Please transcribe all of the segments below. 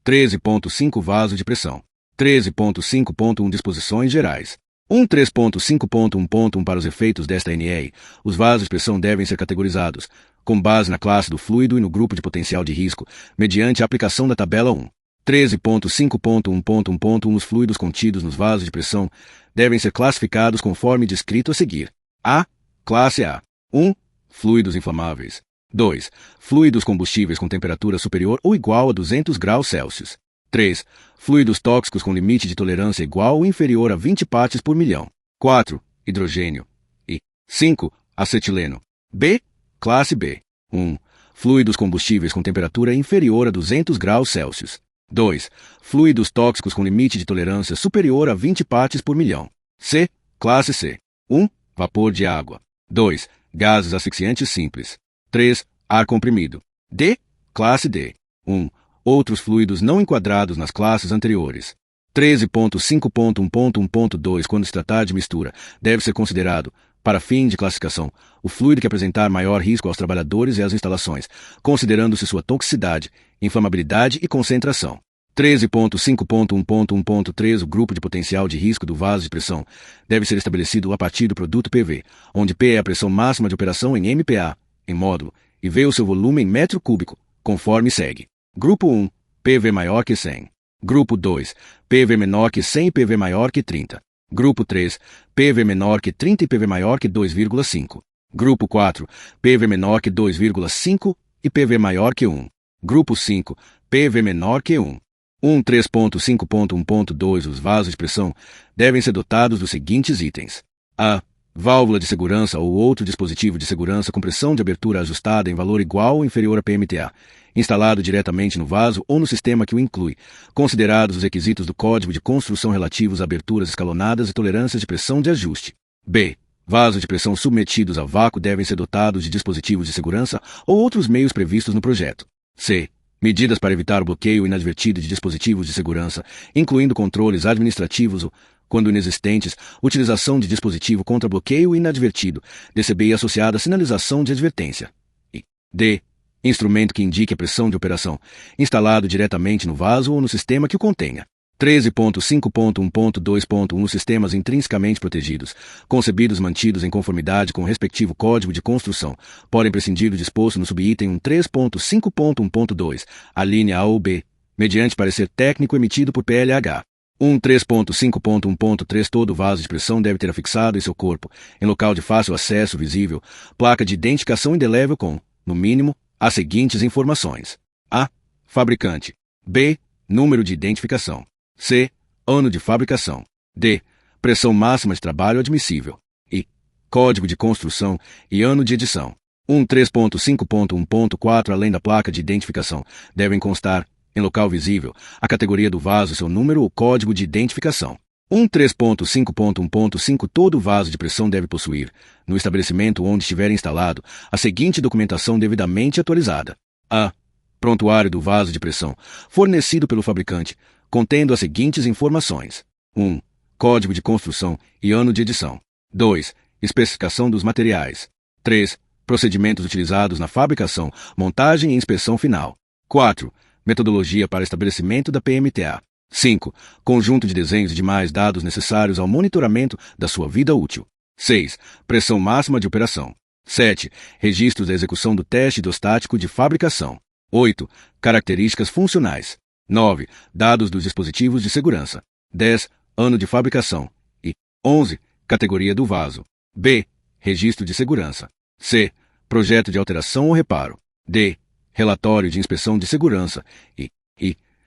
13.5 Vaso de pressão. 13.5.1 Disposições gerais. 13.5.1.1 Para os efeitos desta NE, os vasos de pressão devem ser categorizados, com base na classe do fluido e no grupo de potencial de risco, mediante a aplicação da tabela 1. 13.5.1.1.1 Os fluidos contidos nos vasos de pressão devem ser classificados conforme descrito a seguir. A. Classe A. 1. Fluidos inflamáveis. 2. Fluidos combustíveis com temperatura superior ou igual a 200 graus Celsius. 3. Fluidos tóxicos com limite de tolerância igual ou inferior a 20 partes por milhão. 4. Hidrogênio. E 5. Acetileno. B. Classe B. 1. Fluidos combustíveis com temperatura inferior a 200 graus Celsius. 2. Fluidos tóxicos com limite de tolerância superior a 20 partes por milhão. C. Classe C. 1. Vapor de água. 2. Gases asfixiantes simples. 3. Ar comprimido. D. Classe D. 1. Outros fluidos não enquadrados nas classes anteriores. 13.5.1.1.2 Quando se tratar de mistura, deve ser considerado, para fim de classificação, o fluido que apresentar maior risco aos trabalhadores e às instalações, considerando-se sua toxicidade, inflamabilidade e concentração. 13.5.1.1.3 O grupo de potencial de risco do vaso de pressão deve ser estabelecido a partir do produto PV, onde P é a pressão máxima de operação em MPa, em módulo, e V o seu volume em metro cúbico, conforme segue. Grupo 1, PV maior que 100. Grupo 2, PV menor que 100 e PV maior que 30. Grupo 3, PV menor que 30 e PV maior que 2,5. Grupo 4, PV menor que 2,5 e PV maior que 1. Grupo 5, PV menor que 1. 3.5.1.2 Os vasos de pressão devem ser dotados dos seguintes itens. A. Válvula de segurança ou outro dispositivo de segurança com pressão de abertura ajustada em valor igual ou inferior a PMTA, instalado diretamente no vaso ou no sistema que o inclui, considerados os requisitos do Código de Construção relativos a aberturas escalonadas e tolerâncias de pressão de ajuste. B. Vasos de pressão submetidos a vácuo devem ser dotados de dispositivos de segurança ou outros meios previstos no projeto. C. Medidas para evitar o bloqueio inadvertido de dispositivos de segurança, incluindo controles administrativos ou, quando inexistentes, utilização de dispositivo contra bloqueio inadvertido, DCB e associada sinalização de advertência. E D. Instrumento que indique a pressão de operação, instalado diretamente no vaso ou no sistema que o contenha. 13.5.1.2.1 Os sistemas intrinsecamente protegidos, concebidos e mantidos em conformidade com o respectivo código de construção, podem prescindir do disposto no subitem 3.5.1.2, a linha A ou B, mediante parecer técnico emitido por PLH. 3.5.1.3 Todo vaso de pressão deve ter afixado em seu corpo, em local de fácil acesso visível, placa de identificação indelével com, no mínimo, as seguintes informações. A. Fabricante. B. Número de identificação. C. Ano de fabricação. D. Pressão máxima de trabalho admissível. E. Código de construção e ano de edição. 3.5.1.4 Além da placa de identificação, devem constar, em local visível, a categoria do vaso e seu número ou código de identificação. 3.5.1.5 Todo vaso de pressão deve possuir, no estabelecimento onde estiver instalado, a seguinte documentação devidamente atualizada. A. Prontuário do vaso de pressão, fornecido pelo fabricante, contendo as seguintes informações. 1. Código de construção e ano de edição. 2. Especificação dos materiais. 3. Procedimentos utilizados na fabricação, montagem e inspeção final. 4. Metodologia para estabelecimento da PMTA. 5. Conjunto de desenhos e demais dados necessários ao monitoramento da sua vida útil. 6. Pressão máxima de operação. 7. Registros da execução do teste hidrostático de fabricação. 8. Características funcionais. 9. Dados dos dispositivos de segurança. 10. Ano de fabricação. E 11. Categoria do vaso. B. Registro de segurança. C. Projeto de alteração ou reparo. D. Relatório de inspeção de segurança. E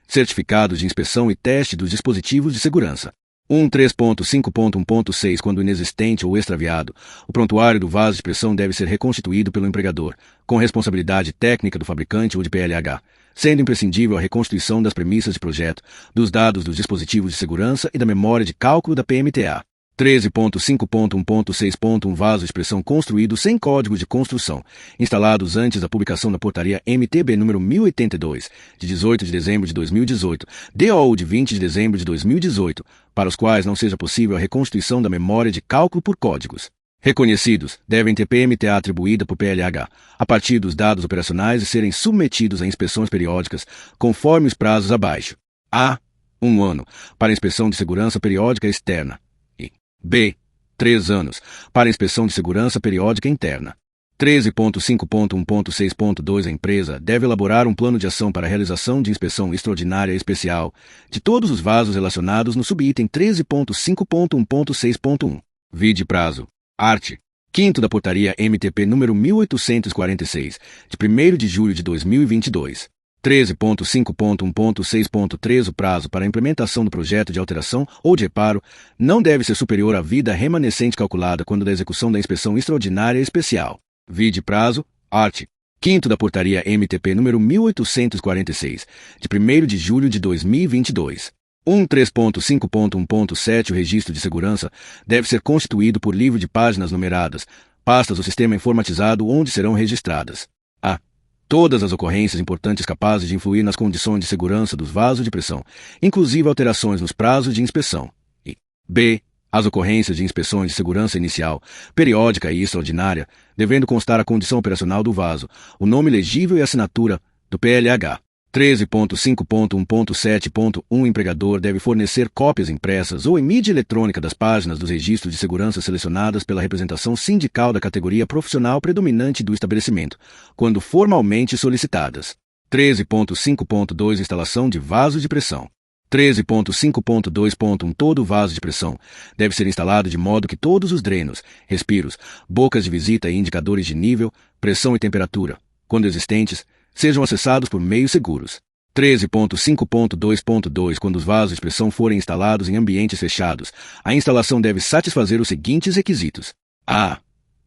certificados de inspeção e teste dos dispositivos de segurança. 3.5.1.6 Quando inexistente ou extraviado, o prontuário do vaso de pressão deve ser reconstituído pelo empregador, com responsabilidade técnica do fabricante ou de PLH, sendo imprescindível a reconstituição das premissas de projeto, dos dados dos dispositivos de segurança e da memória de cálculo da PMTA. 13.5.1.6.1 Vaso de pressão construído sem código de construção, instalados antes da publicação da portaria MTB número 1082, de 18 de dezembro de 2018, DO de 20 de dezembro de 2018, para os quais não seja possível a reconstituição da memória de cálculo por códigos. Reconhecidos devem ter PMTA atribuída por PLH, a partir dos dados operacionais e serem submetidos a inspeções periódicas, conforme os prazos abaixo. A. 1 ano, para inspeção de segurança periódica externa. E B. 3 anos, para inspeção de segurança periódica interna. 13.5.1.6.2 A empresa deve elaborar um plano de ação para a realização de inspeção extraordinária especial de todos os vasos relacionados no subitem 13.5.1.6.1. Vide prazo. Art. 5º da Portaria MTP número 1846, de 1º de julho de 2022. 13.5.1.6.3 O prazo para a implementação do projeto de alteração ou de reparo não deve ser superior à vida remanescente calculada quando da execução da inspeção extraordinária especial. Vide prazo. Art. 5º da Portaria MTP número 1846, de 1º de julho de 2022. 13.5.1.7 O registro de segurança deve ser constituído por livro de páginas numeradas, pastas ou sistema informatizado onde serão registradas: a. Todas as ocorrências importantes capazes de influir nas condições de segurança dos vasos de pressão, inclusive alterações nos prazos de inspeção. E b. As ocorrências de inspeções de segurança inicial, periódica e extraordinária, devendo constar a condição operacional do vaso, o nome legível e assinatura do PLH. 13.5.1.7.1 O empregador deve fornecer cópias impressas ou em mídia eletrônica das páginas dos registros de segurança selecionadas pela representação sindical da categoria profissional predominante do estabelecimento, quando formalmente solicitadas. 13.5.2 Instalação de vasos de pressão. 13.5.2.1 Todo vaso de pressão deve ser instalado de modo que todos os drenos, respiros, bocas de visita e indicadores de nível, pressão e temperatura, quando existentes, sejam acessados por meios seguros. 13.5.2.2 Quando os vasos de pressão forem instalados em ambientes fechados, a instalação deve satisfazer os seguintes requisitos: a.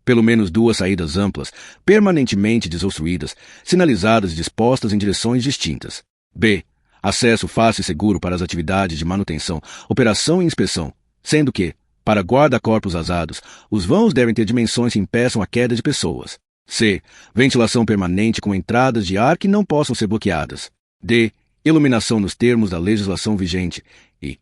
Pelo menos 2 saídas amplas, permanentemente desobstruídas, sinalizadas e dispostas em direções distintas. b. Acesso fácil e seguro para as atividades de manutenção, operação e inspeção, sendo que, para guarda-corpos asados, os vãos devem ter dimensões que impeçam a queda de pessoas. C. Ventilação permanente com entradas de ar que não possam ser bloqueadas. D. Iluminação nos termos da legislação vigente. E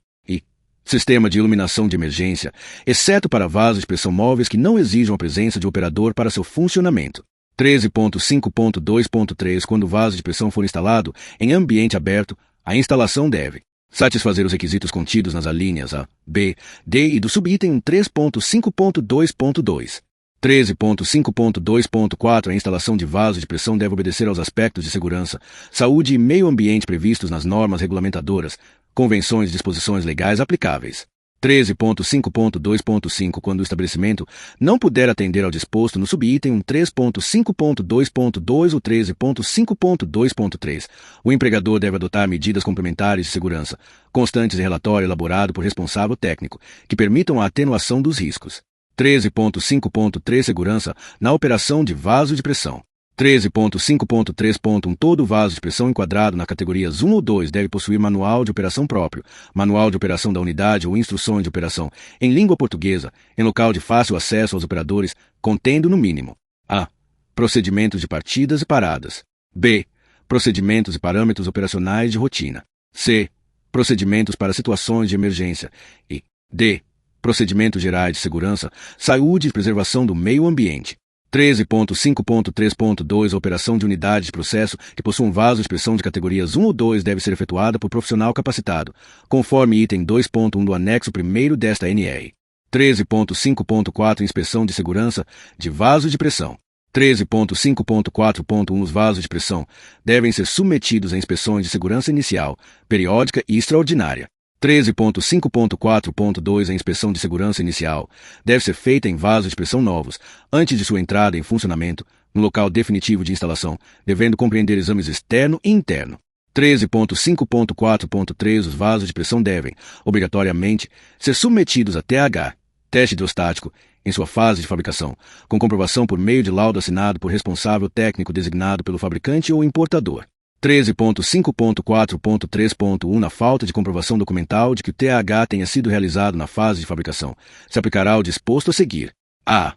sistema de iluminação de emergência, exceto para vasos de pressão móveis que não exijam a presença de operador para seu funcionamento. 13.5.2.3 Quando o vaso de pressão for instalado em ambiente aberto, a instalação deve satisfazer os requisitos contidos nas alíneas A, B, D e do subitem 3.5.2.2. 13.5.2.4 A instalação de vasos de pressão deve obedecer aos aspectos de segurança, saúde e meio ambiente previstos nas normas regulamentadoras, convenções e disposições legais aplicáveis. 13.5.2.5 Quando o estabelecimento não puder atender ao disposto no subitem 3.5.2.2 ou 13.5.2.3, o empregador deve adotar medidas complementares de segurança, constantes em relatório elaborado por responsável técnico, que permitam a atenuação dos riscos. 13.5.3 Segurança na operação de vaso de pressão. 13.5.3.1 Todo vaso de pressão enquadrado na categorias 1 ou 2 deve possuir manual de operação próprio, manual de operação da unidade ou instruções de operação, em língua portuguesa, em local de fácil acesso aos operadores, contendo no mínimo: a. Procedimentos de partidas e paradas. b. Procedimentos e parâmetros operacionais de rotina. c. Procedimentos para situações de emergência. E d. Procedimentos gerais de segurança, saúde e preservação do meio ambiente. 13.5.3.2 A operação de unidade de processo que possuam vasos de pressão de categorias 1 ou 2 deve ser efetuada por profissional capacitado, conforme item 2.1 do anexo 1º desta NR. 13.5.4 Inspeção de segurança de vasos de pressão. 13.5.4.1 Os vasos de pressão devem ser submetidos a inspeções de segurança inicial, periódica e extraordinária. 13.5.4.2 A inspeção de segurança inicial deve ser feita em vasos de pressão novos, antes de sua entrada em funcionamento, no local definitivo de instalação, devendo compreender exames externo e interno. 13.5.4.3 Os vasos de pressão devem, obrigatoriamente, ser submetidos a TH, teste hidrostático, em sua fase de fabricação, com comprovação por meio de laudo assinado por responsável técnico designado pelo fabricante ou importador. 13.5.4.3.1 Na falta de comprovação documental de que o TH tenha sido realizado na fase de fabricação, se aplicará o disposto a seguir: a.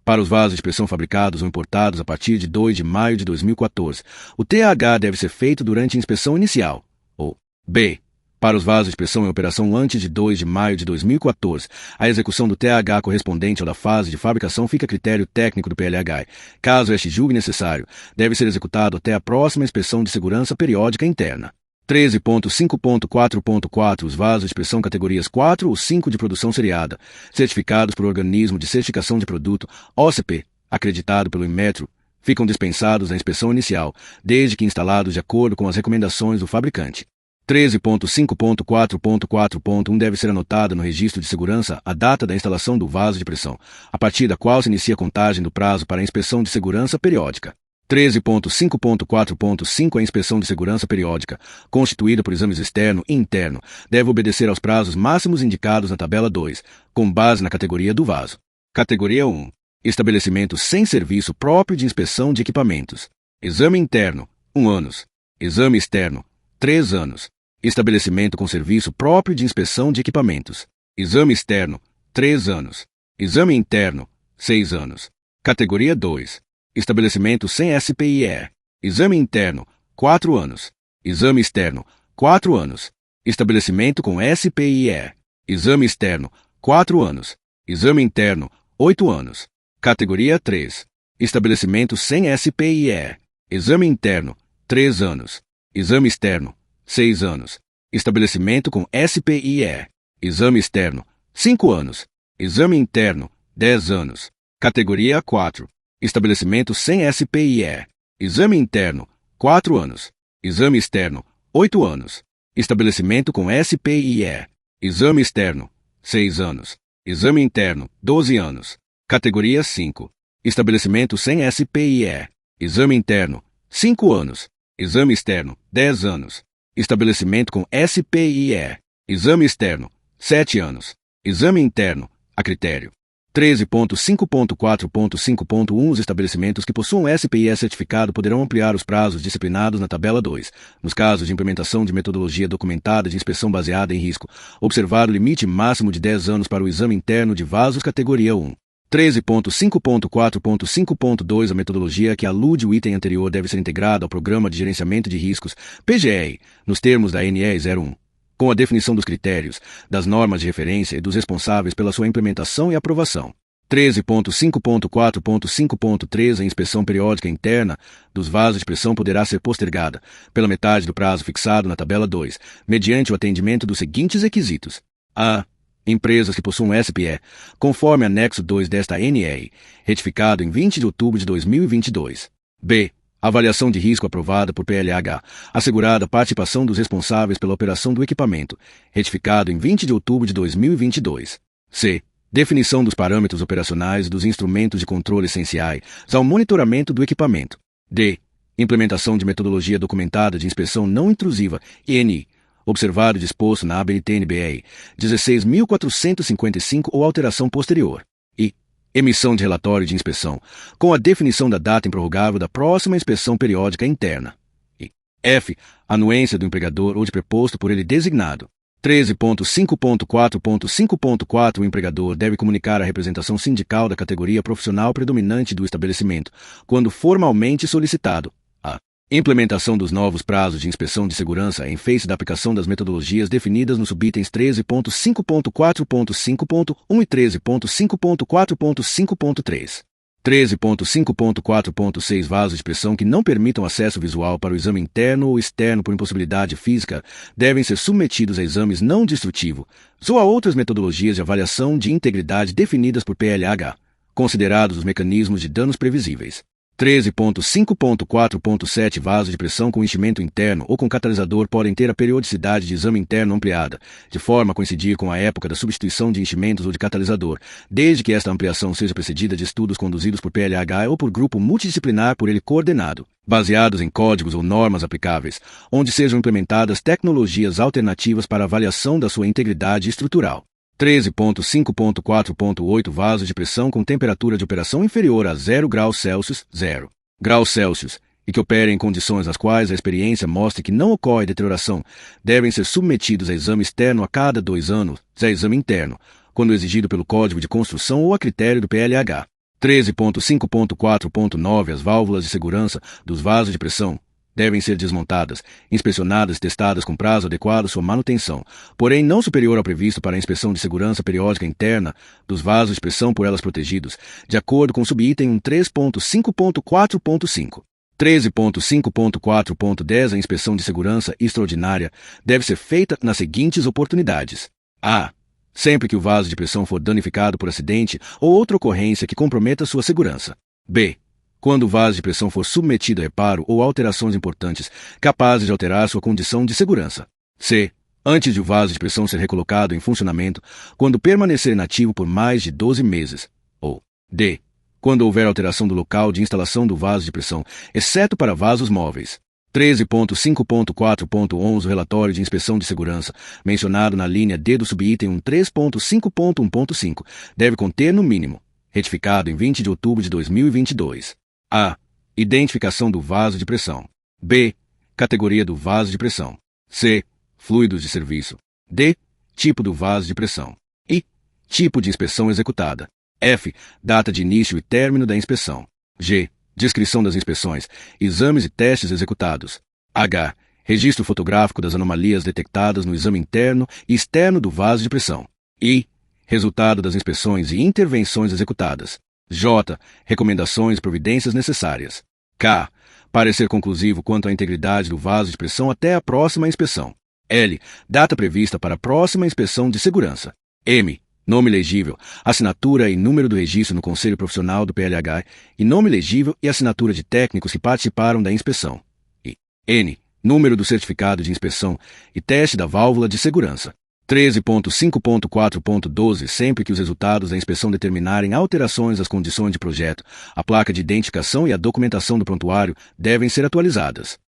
Para os vasos de pressão fabricados ou importados a partir de 2 de maio de 2014, o TH deve ser feito durante a inspeção inicial. Ou b. Para os vasos de pressão em operação antes de 2 de maio de 2014, a execução do TH correspondente ao da fase de fabricação fica a critério técnico do PLH. Caso este julgue necessário, deve ser executado até a próxima inspeção de segurança periódica interna. 13.5.4.4 Os vasos de pressão categorias 4 ou 5 de produção seriada, certificados por organismo de certificação de produto, OCP, acreditado pelo Inmetro, ficam dispensados da inspeção inicial, desde que instalados de acordo com as recomendações do fabricante. 13.5.4.4.1 Deve ser anotada no registro de segurança a data da instalação do vaso de pressão, a partir da qual se inicia a contagem do prazo para a inspeção de segurança periódica. 13.5.4.5 A inspeção de segurança periódica, constituída por exames externo e interno, deve obedecer aos prazos máximos indicados na tabela 2, com base na categoria do vaso. Categoria 1. Estabelecimento sem serviço próprio de inspeção de equipamentos. Exame interno, 1 ano. Exame externo, 3 anos. Estabelecimento com serviço próprio de inspeção de equipamentos. Exame externo, 3 anos. Exame interno, 6 anos. Categoria 2. Estabelecimento sem SPIE. Exame interno, 4 anos. Exame externo, 4 anos. Estabelecimento com SPIE. Exame externo, 4 anos. Exame interno, 8 anos. Categoria 3. Estabelecimento sem SPIE. Exame interno, 3 anos. Exame externo, 6 anos. Estabelecimento com SPIE. Exame externo, 5 anos. Exame interno, 10 anos. Categoria 4. Estabelecimento sem SPIE. Exame interno, 4 anos. Exame externo, 8 anos. Estabelecimento com SPIE. Exame externo, 6 anos. Exame interno, 12 anos. Categoria 5. Estabelecimento sem SPIE. Exame interno, 5 anos. Exame externo, 10 anos. Estabelecimento com SPIE. Exame externo, 7 anos. Exame interno, a critério. 13.5.4.5.1 Os estabelecimentos que possuam SPIE certificado poderão ampliar os prazos disciplinados na tabela 2, nos casos de implementação de metodologia documentada de inspeção baseada em risco, observar o limite máximo de 10 anos para o exame interno de vasos categoria 1. 13.5.4.5.2 A metodologia que alude o item anterior deve ser integrada ao Programa de Gerenciamento de Riscos, PGR, nos termos da NE 01, com a definição dos critérios, das normas de referência e dos responsáveis pela sua implementação e aprovação. 13.5.4.5.3 A inspeção periódica interna dos vasos de pressão poderá ser postergada, pela metade do prazo fixado na tabela 2, mediante o atendimento dos seguintes requisitos. A. Empresas que possuam SPE, conforme anexo 2 desta NR, retificado em 20 de outubro de 2022. B. Avaliação de risco aprovada por PLH, assegurada a participação dos responsáveis pela operação do equipamento, retificado em 20 de outubro de 2022. C. Definição dos parâmetros operacionais e dos instrumentos de controle essenciais ao monitoramento do equipamento. D. Implementação de metodologia documentada de inspeção não intrusiva, INI, observado e disposto na ABNT-NBR 16.455 ou alteração posterior. E emissão de relatório de inspeção, com a definição da data improrrogável da próxima inspeção periódica interna. E F. Anuência do empregador ou de preposto por ele designado. 13.5.4.5.4 O empregador deve comunicar à representação sindical da categoria profissional predominante do estabelecimento, quando formalmente solicitado, a implementação dos novos prazos de inspeção de segurança em face da aplicação das metodologias definidas nos subitens 13.5.4.5.1 e 13.5.4.5.3. 13.5.4.6 Vasos de pressão que não permitam acesso visual para o exame interno ou externo por impossibilidade física devem ser submetidos a exames não destrutivos ou a outras metodologias de avaliação de integridade definidas por PLH, considerados os mecanismos de danos previsíveis. 13.5.4.7 Vasos de pressão com enchimento interno ou com catalisador podem ter a periodicidade de exame interno ampliada, de forma a coincidir com a época da substituição de enchimentos ou de catalisador, desde que esta ampliação seja precedida de estudos conduzidos por PLH ou por grupo multidisciplinar por ele coordenado, baseados em códigos ou normas aplicáveis, onde sejam implementadas tecnologias alternativas para avaliação da sua integridade estrutural. 13.5.4.8 Vasos de pressão com temperatura de operação inferior a 0 graus Celsius, 0 graus Celsius, e que operem em condições nas quais a experiência mostre que não ocorre deterioração, devem ser submetidos a exame externo a cada 2 anos, a exame interno, quando exigido pelo Código de Construção ou a critério do PLH. 13.5.4.9 As válvulas de segurança dos vasos de pressão, devem ser desmontadas, inspecionadas e testadas com prazo adequado sua manutenção, porém não superior ao previsto para a inspeção de segurança periódica interna dos vasos de pressão por elas protegidos, de acordo com o subitem 13.5.4.5. 13.5.4.10 A inspeção de segurança extraordinária deve ser feita nas seguintes oportunidades. A. Sempre que o vaso de pressão for danificado por acidente ou outra ocorrência que comprometa sua segurança. B. Quando o vaso de pressão for submetido a reparo ou alterações importantes capazes de alterar sua condição de segurança. C. Antes de o vaso de pressão ser recolocado em funcionamento, quando permanecer inativo por mais de 12 meses. Ou D. Quando houver alteração do local de instalação do vaso de pressão, exceto para vasos móveis. 13.5.4.11 O relatório de inspeção de segurança, mencionado na linha D do subitem 3.5.1.5, deve conter, no mínimo, retificado em 20 de outubro de 2022. A. Identificação do vaso de pressão. B. Categoria do vaso de pressão. C. Fluidos de serviço. D. Tipo do vaso de pressão. I. Tipo de inspeção executada. F. Data de início e término da inspeção. G. Descrição das inspeções, exames e testes executados. H. Registro fotográfico das anomalias detectadas no exame interno e externo do vaso de pressão. I. Resultado das inspeções e intervenções executadas. J. Recomendações e providências necessárias. K. Parecer conclusivo quanto à integridade do vaso de pressão até a próxima inspeção. L. Data prevista para a próxima inspeção de segurança. M. Nome legível, assinatura e número do registro no Conselho Profissional do PLH e nome legível e assinatura de técnicos que participaram da inspeção. E N. Número do certificado de inspeção e teste da válvula de segurança. 13.5.4.12 Sempre que os resultados da inspeção determinarem alterações às condições de projeto, a placa de identificação e a documentação do prontuário devem ser atualizadas.